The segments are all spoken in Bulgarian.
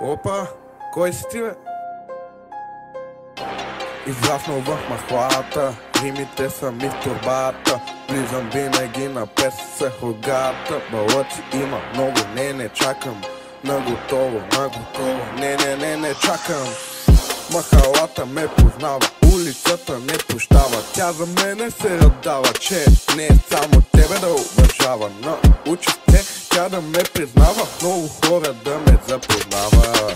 Опа, кой си ти, бе? Израснал в махлата, римите са ми в турбата. Влизам винаги на пес с рогата. Балъци има много, не чакам. Наготово, не чакам. Махалата ме познава, улицата не пощава. Тя за мене се радава, че не е само тебе да уважава. Научи се тя да ме признава, много хора да ме запознава.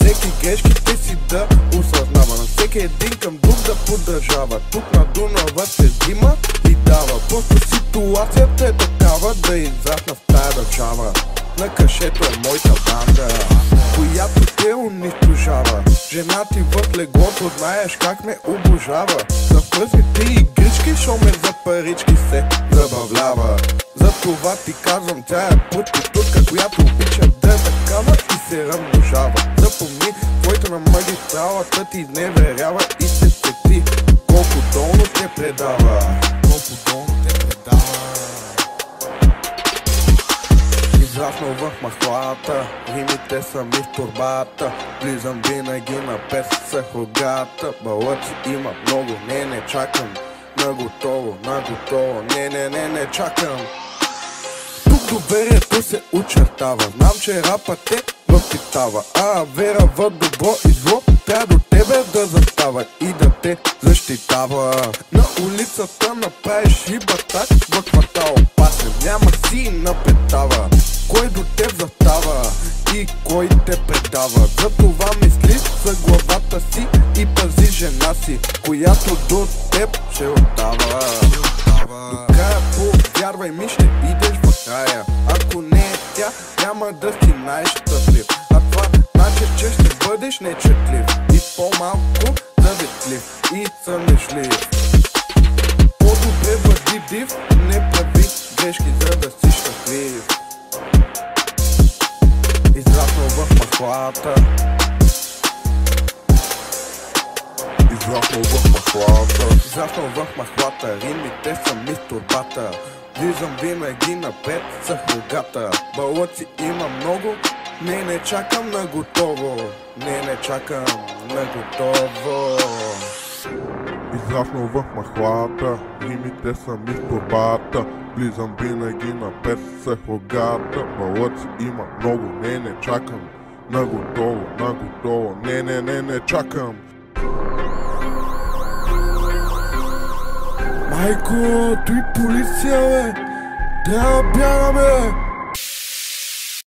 Всеки грешките си да осъзнава, на всеки един към друг да поддържава. Тук на Дунава се взима и дава, просто ситуацията е такава да израсна в тая държава. На кашето е моята банда, която те унищожава. Жена ти в леглото, знаеш как ме обожава. За пръсните игрички, шо ме за парички се забавлява. Затова ти казвам, тя е проститутка, която обича да такава и се размножава. Запомни, твоята на магистралата ти изневерява и се сети колко долно те предава. Израснал в махлата, римите са ми в турбата. Влизам винаги на пес с рогата. Балъци има много, не чакам. Наготово, не чакам. Тук доверието се очертава. Знам, че рапът е възпитава. Вера в добро и зло трябва до тебе да застава и да те защитава. На улицата направиш и батак, в квартал опасен, няма си напретава. Кой до теб застава и кой те предава. Затова мисли за главата си и пази жена си, която до теб ще отдава. До края повярвай ми, ще идеш в края. Ако не е тя, няма да си най-щастлив. А това значи, че ще бъдеш нечетлив и по-малко заветлив и съмишлив. По-добре бъди див, не прави грешки, за да си щастлив. Израснал в махлата, израснал в махлата, римите са ми в турбата. Влизам винаги напред с рогата. Балъци има много, не чакам на готово. Не чакам на готово. Израснал в махлата, римите са ми в турбата. Влизам винаги напред с рогата. Балъци има много, не чакам на готово. Не чакам. Майко, той полиция, бе! Трябва да бягаме!